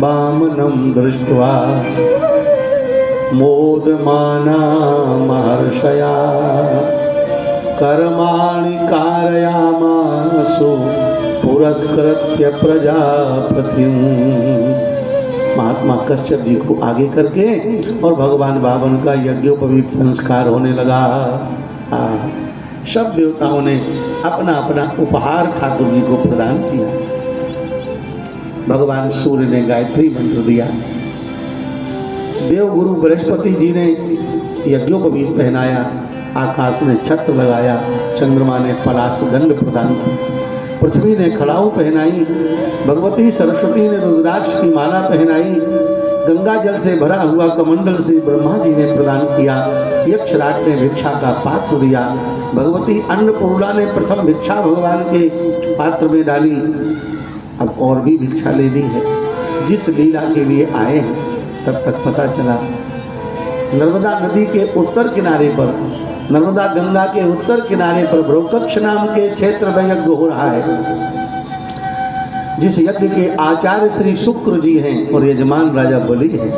वामनं दृष्ट्वा मोदमाना महर्षया कर्माणि कारयामासु पुरस्कृत्य प्रजापतिं। महात्मा कश्यप जी को आगे करके और भगवान वामन का यज्ञोपवीत संस्कार होने लगा। सब देवताओं ने अपना अपना उपहार ठाकुर जी को प्रदान किया। भगवान सूर्य ने गायत्री मंत्र दिया, देवगुरु बृहस्पति जी ने यज्ञोपवीत पहनाया, आकाश ने छत्र लगाया, चंद्रमा ने पलाश दंड प्रदान किया, पृथ्वी ने खड़ाऊ पहनाई, भगवती सरस्वती ने रुद्राक्ष की माला पहनाई, गंगा जल से भरा हुआ कमंडल से ब्रह्मा जी ने प्रदान किया, यक्षराज ने भिक्षा का पात्र दिया, भगवती अन्नपूर्णा ने प्रथम भिक्षा भगवान के पात्र में डाली। अब और भी भिक्षा लेनी है, जिस लीला के लिए आए हैं। तब तक पता चला नर्मदा नदी के उत्तर किनारे पर, नर्मदा गंगा के उत्तर किनारे पर ब्रह्मकक्ष नाम के क्षेत्र में यज्ञ हो रहा है, जिस यज्ञ के आचार्य श्री शुक्र जी हैं और यजमान राजा बलि है।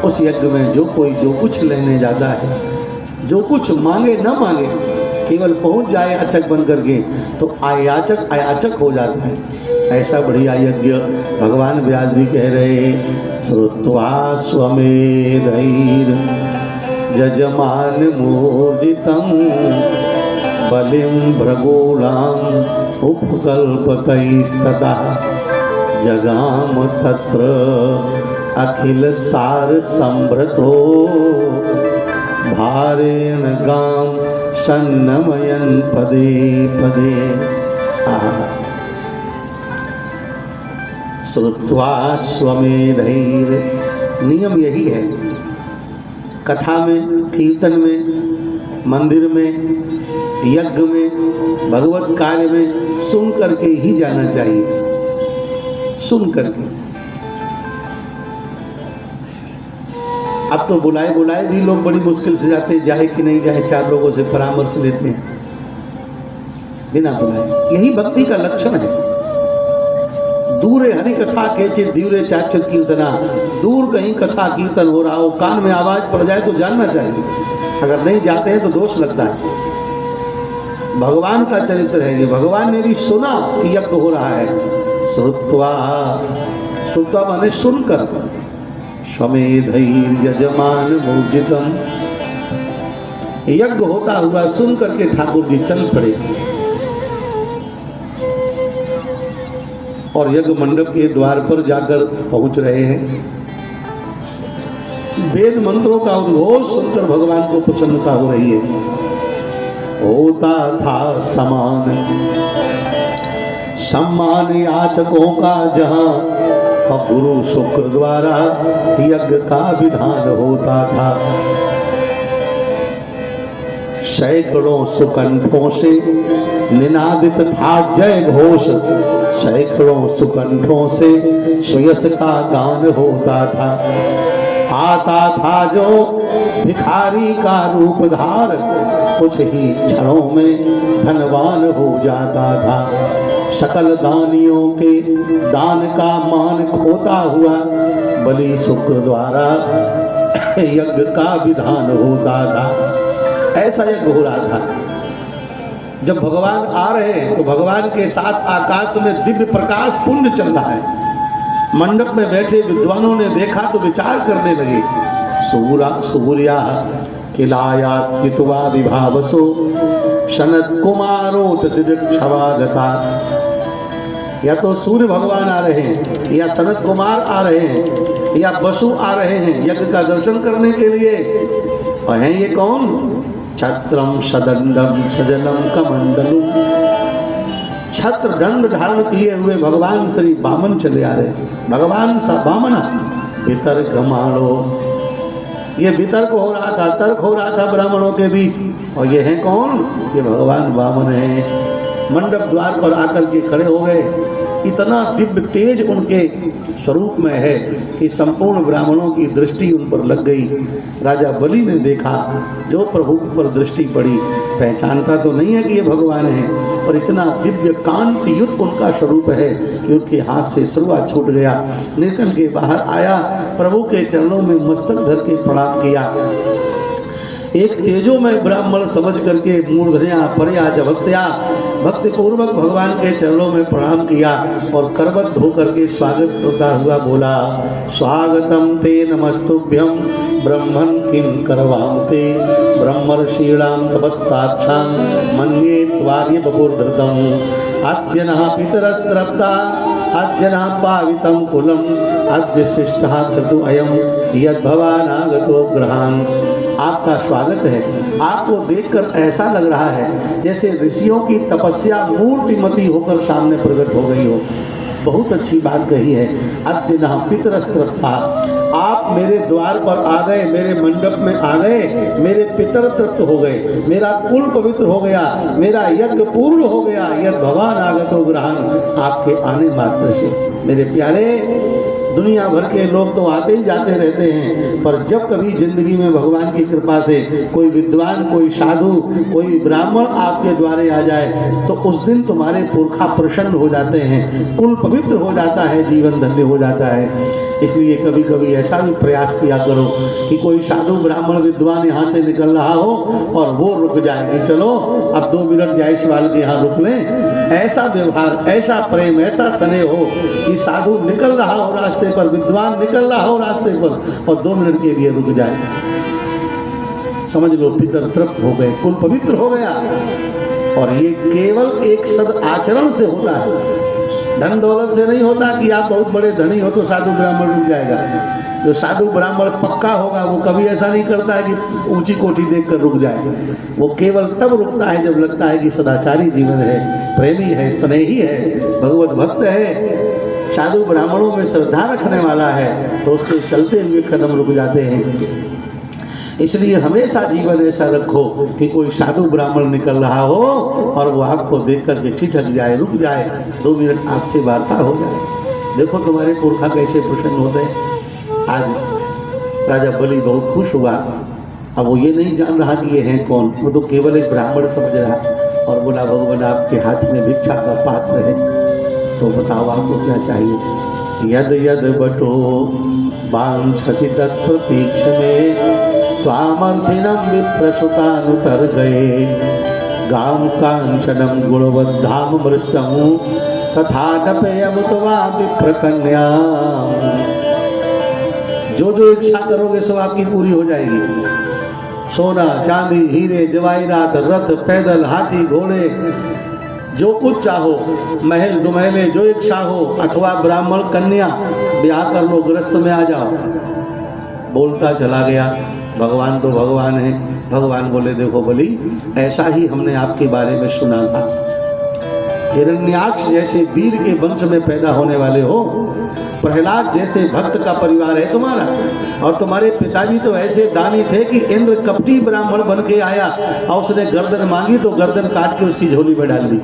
उस यज्ञ में जो कोई जो कुछ लेने जाता है, जो कुछ मांगे न मांगे, केवल पहुंच जाए याचक बन करके, तो अयाचक अयाचक हो जाता है। ऐसा बढ़िया यज्ञ भगवान व्यास जी कह रहे, श्रुत्वा स्वमेधैर् यजमान मोर्जितं बलिं भृगूणाम् उपकल्पकैस्ततः जगाम तत्र अखिल सार संभ्रतो भारेण गाम सन्नमयन पदे पदे। श्रुत्वा स्वमेधैर्, नियम यही है, कथा में, कीर्तन में, मंदिर में, यज्ञ में, भगवत कार्य में सुन करके ही जाना चाहिए, सुन करके। अब तो बुलाए बुलाए भी लोग बड़ी मुश्किल से जाते, जाए कि नहीं जाए, चार लोगों से परामर्श लेते हैं बिना बुलाए। यही भक्ति का लक्षण है। दूरे हरि कथा केचित दूरे चाचित कीर्तना, दूर कहीं कथा कीर्तन हो रहा हो, कान में आवाज पड़ जाए तो जानना चाहिए, अगर नहीं जाते हैं तो दोष लगता है। भगवान का चरित्र है ये, भगवान ने भी सुना कि यज्ञ हो रहा है। श्रुत्वा, श्रुत्वा माने सुनकर, स्वमेधैर् यजमान मूर्जितम्, यज्ञ होता हुआ सुन करके ठाकुर जी चल पड़े और यज्ञ मंडप के द्वार पर जाकर पहुंच रहे हैं। वेद मंत्रों का उद्घोष सुनकर भगवान को प्रसन्नता हो रही है। होता था समान सम्मान याचकों का जहां, और गुरु शुक्र द्वारा यज्ञ का विधान होता था। सैकड़ों सुकंठों से निनादित था जय घोष, सैकड़ों सुकंठों से सुयस का गान होता था। आता था जो भिखारी का रूप धार, कुछ ही क्षणों में धनवान हो जाता था। सकल दानियों के दान का मान खोता हुआ बलि शुक्र द्वारा यज्ञ का विधान होता था। ऐसा यज्ञ हो रहा था। जब भगवान आ रहे हैं तो भगवान के साथ आकाश में दिव्य प्रकाश पुंज चल रहा है। मंडप में बैठे विद्वानों ने देखा तो विचार करने लगे, सूर्या किलाया कितवा विभावसो सनत कुमारोत दिदक्षवागता। या तो सूर्य भगवान आ रहे हैं, या सनत कुमार आ रहे हैं, या वसु आ रहे हैं यज्ञ का दर्शन करने के लिए। और हैं ये कौन? छत्रम सदंडम सजनम कमंडलम, छत्र दंड धारण किए हुए भगवान श्री वामन चले आ रहे। भगवान सा वामना वितर्क मानो, ये वितर्क हो रहा था, तर्क हो रहा था ब्राह्मणों के बीच। और ये हैं कौन? ये भगवान वामन है। मंडप द्वार पर आकर के खड़े हो गए। इतना दिव्य तेज उनके स्वरूप में है कि संपूर्ण ब्राह्मणों की दृष्टि उन पर लग गई। राजा बलि ने देखा, जो प्रभु पर दृष्टि पड़ी, पहचानता तो नहीं है कि ये भगवान है, और इतना दिव्य कांति युक्त उनका स्वरूप है कि उनके हाथ से सुरवा छूट गया। निकल के बाहर आया, प्रभु के चरणों में मस्तक धर के प्रणाम किया। एक तेजोमय ब्राह्मण समझ करके मूर्धन्या परया जभक्त्या भक्ति पूर्वक भगवान के चरणों में प्रणाम किया और करबद्ध होकर के स्वागत करता हुआ बोला, स्वागतम ते नमस्तुभ्यं ब्रह्मन् किं करवाम ते ब्रह्मर्षीणां तपस्साक्षां मन्ये त्वार्य बपुर्धृतम् आद्यनः पितरस्त्रप्ता आद्यनः पावितं कुलम् आद्यशिष्टः क्रतु अयं यद्भवानागतो ग्रहान्। आपका स्वागत है। आपको देखकर ऐसा लग रहा है जैसे ऋषियों की तपस्या मूर्तिमती होकर सामने प्रकट हो गई हो। बहुत अच्छी बात कही है। अद्यनः पितरस्त्रप्ता, आप मेरे द्वार पर आ गए, मेरे मंडप में आ गए, मेरे पितर तृप्त हो गए, मेरा कुल पवित्र हो गया, मेरा यज्ञ पूर्ण हो गया। यद भगवान आगतो ग्रहण, आपके आने मात्र से। मेरे प्यारे, दुनिया भर के लोग तो आते ही जाते रहते हैं, पर जब कभी जिंदगी में भगवान की कृपा से कोई विद्वान, कोई साधु, कोई ब्राह्मण आपके द्वारे आ जाए तो उस दिन तुम्हारे पुरखा प्रसन्न हो जाते हैं, कुल पवित्र हो जाता है, जीवन धन्य हो जाता है। इसलिए कभी कभी ऐसा भी प्रयास किया करो कि कोई साधु ब्राह्मण विद्वान यहाँ से निकल रहा हो और वो रुक जाए कि चलो अब 2 मिनट जायसवाल के यहाँ रुक लें। ऐसा व्यवहार, ऐसा प्रेम, ऐसा स्नेह हो कि साधु निकल रहा हो रास्ते पर, विद्वान निकल रहा हो रास्ते पर और 2 मिनट के लिए रुक जाए। समझ लो पितर तृप्त हो गए, कुल पवित्र हो गया। और ये केवल एक सद आचरण से होता है, धन दौलत से नहीं होता कि आप बहुत बड़े धनी हो तो साधु ब्राह्मण रुक जाएगा। जो साधु ब्राह्मण पक्का होगा वो कभी ऐसा नहीं करता है कि ऊंची कोठी देखकर रुक जाए। वो केवल तब रुकता है जब लगता है कि सदाचारी जीवन है, प्रेमी है, स्नेही है, भगवत भक्त है, साधु ब्राह्मणों में श्रद्धा रखने वाला है, तो उसके चलते हुए कदम रुक जाते हैं। इसलिए हमेशा जीवन ऐसा रखो कि कोई साधु ब्राह्मण निकल रहा हो और वो आपको देख करके ठिठक जाए, रुक जाए, 2 मिनट आपसे वार्ता हो जाए। देखो तुम्हारे पुरखा कैसे प्रसन्न होते हैं। आज राजा बलि बहुत खुश हुआ। अब वो ये नहीं जान रहा कि ये हैं कौन, वो तो केवल एक ब्राह्मण समझ रहा और बोला, भगवान आपके हाथ में भिक्षा का पात्र है, तो बताओ आपको क्या चाहिए। यद यद बटो वांछसि तत्प्रतीक्ष में स्वामर्थिनम विप्रसुतानुतर गए गाम कांचनम गुणवद्धाम मृष्टम तथा नपेयमुतवा विप्रकन्या। जो जो इच्छा करोगे सब आपकी पूरी हो जाएगी। सोना, चांदी, हीरे, जवाहिरात, रथ, पैदल, हाथी, घोड़े, जो कुछ चाहो, महल दुमहले, जो इच्छा हो, अथवा ब्राह्मण कन्या, ब्याह कर लो, गृहस्थ में आ जाओ। बोलता चला गया। भगवान तो भगवान है। भगवान बोले, देखो बलि, ऐसा ही हमने आपके बारे में सुना था। हिरण्याक्ष जैसे वीर के वंश में पैदा होने वाले हो, प्रहलाद जैसे भक्त का परिवार है तुम्हारा, और तुम्हारे पिताजी तो ऐसे दानी थे कि इंद्र कपटी ब्राह्मण बन के आया और उसने गर्दन मांगी तो गर्दन काट के उसकी झोली में डाल दी।